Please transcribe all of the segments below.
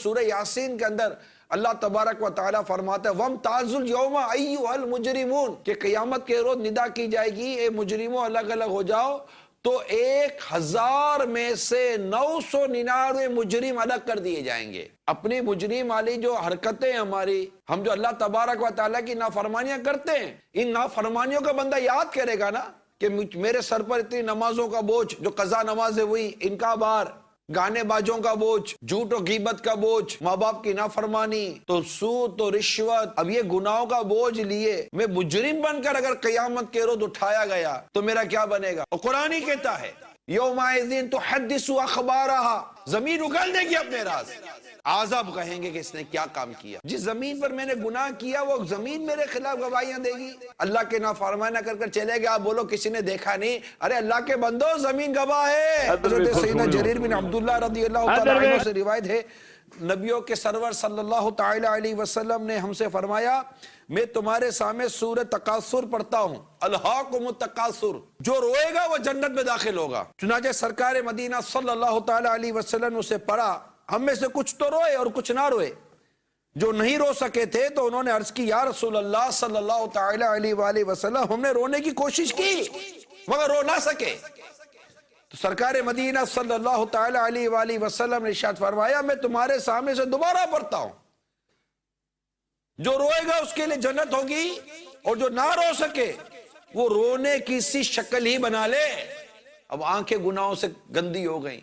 سورہ یاسین کے اندر اللہ تبارک و تعالیٰ فرماتا ہے وَامْتَازُوا الْيَوْمَ أَيُّهَا الْمُجْرِمُونَ کہ قیامت کے روز ندا کی جائے گی اے مجرموں الگ الگ ہو جاؤ، تو 1000 میں سے 999 مجرم الگ کر دیے جائیں گے۔ اپنی مجرم والی جو حرکتیں ہماری، ہم جو اللہ تبارک و تعالیٰ کی نافرمانیاں کرتے ہیں، ان نافرمانیوں کا بندہ یاد کرے گا نا کہ میرے سر پر اتنی نمازوں کا بوجھ، جو قضا نمازیں ہوئی ان کا بار، گانے باجوں کا بوجھ، جھوٹ و غیبت کا بوجھ، ماں باپ کی نافرمانی، تو سود تو رشوت، اب یہ گناہوں کا بوجھ لیے میں مجرم بن کر اگر قیامت کے روز اٹھایا گیا تو میرا کیا بنے گا؟ اور قرآن ہی کہتا ہے یومئذ تحدث اخبارہا، زمین اگل دے گی اپنے راز، عذاب کہیں گے کہ اس نے کیا کام کیا، جس زمین پر میں نے گناہ کیا وہ زمین میرے خلاف گواہیاں دے گی۔ اللہ کے نافرمانی کر کر چلے گئے، آپ بولو کسی نے دیکھا نہیں، ارے اللہ کے بندو زمین گواہ ہے۔ حضرت سیدنا جریر بن عبداللہ رضی اللہ تعالیٰ عنہ سے روایت ہے، نبیوں کے سرور صلی اللہ تعالیٰ علیہ وسلم نے ہم سے فرمایا میں تمہارے سامنے سورہ تکاثر پڑھتا ہوں، الہاکم التکاثر، جو روئے گا وہ جنت میں داخل ہوگا۔ چنانچہ سرکار مدینہ صلی اللہ تعالیٰ علیہ وسلم نے اسے پڑھا، ہم میں سے کچھ تو روئے اور کچھ نہ روئے، جو نہیں رو سکے تھے تو انہوں نے عرض کی یا رسول اللہ صلی اللہ تعالیٰ علیہ وآلہ وسلم ہم نے رونے کی کوشش کی مگر رو نہ سکے، تو سرکار مدینہ صلی اللہ تعالیٰ علیہ وآلہ وسلم نے ارشاد فرمایا میں تمہارے سامنے سے دوبارہ پڑھتا ہوں، جو روئے گا اس کے لیے جنت ہوگی، اور جو نہ رو سکے وہ رونے کی سی شکل ہی بنا لے۔ اب آنکھیں گناہوں سے گندی ہو گئیں،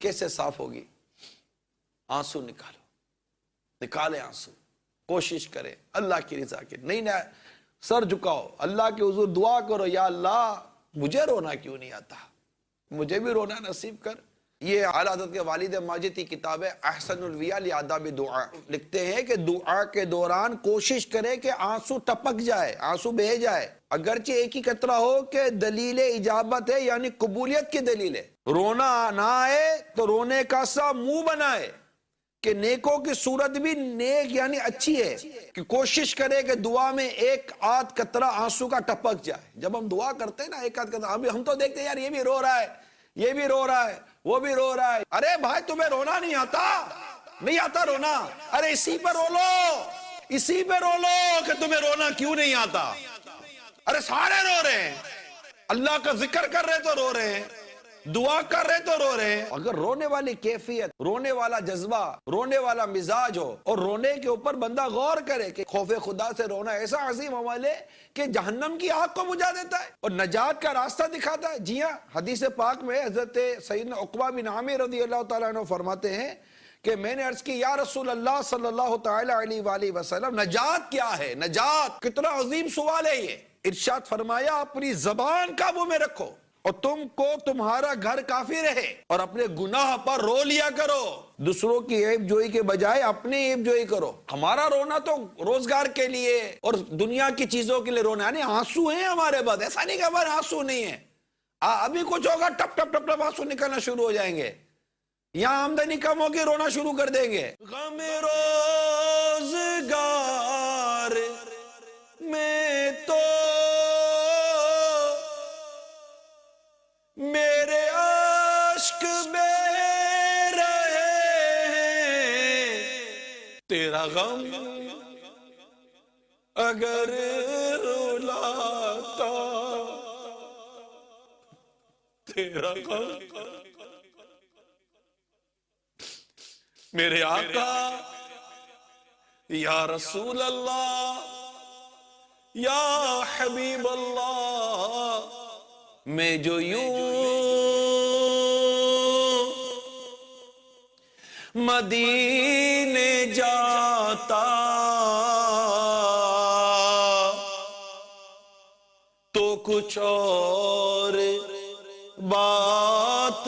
کیسے صاف ہوگی؟ آنسو نکالے آنسو، کوشش کرے اللہ کی رضا کے، نہیں نہ سر جھکاؤ، اللہ کے حضور دعا کرو یا اللہ مجھے رونا کیوں نہیں آتا، مجھے بھی رونا نصیب کر۔ یہ اعلیٰ حضرت کے والد ماجد کی کتاب ہے احسن الویہ لآداب دعا، لکھتے ہیں کہ دعا کے دوران کوشش کرے کہ آنسو ٹپک جائے، آنسو بہہ جائے، اگرچہ ایک ہی قطرہ ہو کہ دلیل اجابت ہے یعنی قبولیت کی دلیل ہے۔ رونا نہ آئے تو رونے کا سا منہ بنائے کہ نیکوں کی صورت بھی نیک یعنی اچھی ہے، کہ کوشش کرے کہ دعا میں ایک آدھ قطرہ آنسو کا ٹپک جائے۔ جب ہم دعا کرتے ہیں نا ایک آدھ قطرہ، ہم تو دیکھتے ہیں یار یہ بھی رو رہا ہے، یہ بھی رو رہا ہے، وہ بھی رو رہا ہے، ارے بھائی تمہیں رونا نہیں آتا؟ نہیں آتا رونا؟ ارے اسی پہ رو لو، اسی پہ رو لو کہ تمہیں رونا کیوں نہیں آتا۔ ارے سارے رو رہے ہیں، اللہ کا ذکر کر رہے تو رو رہے ہیں، دعا کر رہے تو رو رہے ہیں۔ اگر رونے والی کیفیت، رونے والا جذبہ، رونے والا مزاج ہو، اور رونے کے اوپر بندہ غور کرے کہ خوف خدا سے رونا ایسا عظیم عمل ہے کہ جہنم کی آگ کو بجھا دیتا ہے اور نجات کا راستہ دکھاتا ہے۔ جی ہاں، حدیث پاک میں حضرت سیدنا عقبہ بن عامر رضی اللہ تعالیٰ عنہ فرماتے ہیں کہ میں نے عرض کی یا رسول اللہ صلی اللہ تعالیٰ علیہ وآلہ وسلم نجات کیا ہے؟ نجات کتنا عظیم سوال ہے یہ۔ ارشاد فرمایا اپنی زبان قابو میں رکھو اور تم کو تمہارا گھر کافی رہے، اور اپنے گناہ پر رو لیا کرو، دوسروں کی عیب جوئی کے بجائے اپنی عیب جوئی کرو۔ ہمارا رونا تو روزگار کے لیے اور دنیا کی چیزوں کے لیے رونا، یعنی آنسو ہیں ہمارے بعد، ایسا نہیں کہ ہمارے آنسو نہیں ہیں، ابھی کچھ ہوگا ٹپ ٹپ ٹپ ٹپ آنسو نکلنا شروع ہو جائیں گے، یہاں آمدنی کم ہوگی رونا شروع کر دیں گے۔ غم روزگار میں تو میرے عشق بہ رہے ہیں، تیرا غم اگر رلاتا، تیرا غم میرے آقا یا رسول اللہ یا حبیب اللہ، میں جو یوں مدینے جاتا تو کچھ اور بات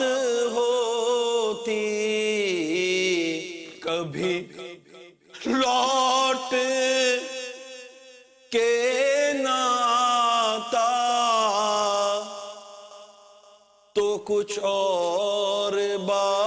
ہوتی، کبھی لوٹ کے نہ آتا تو کچھ اور بات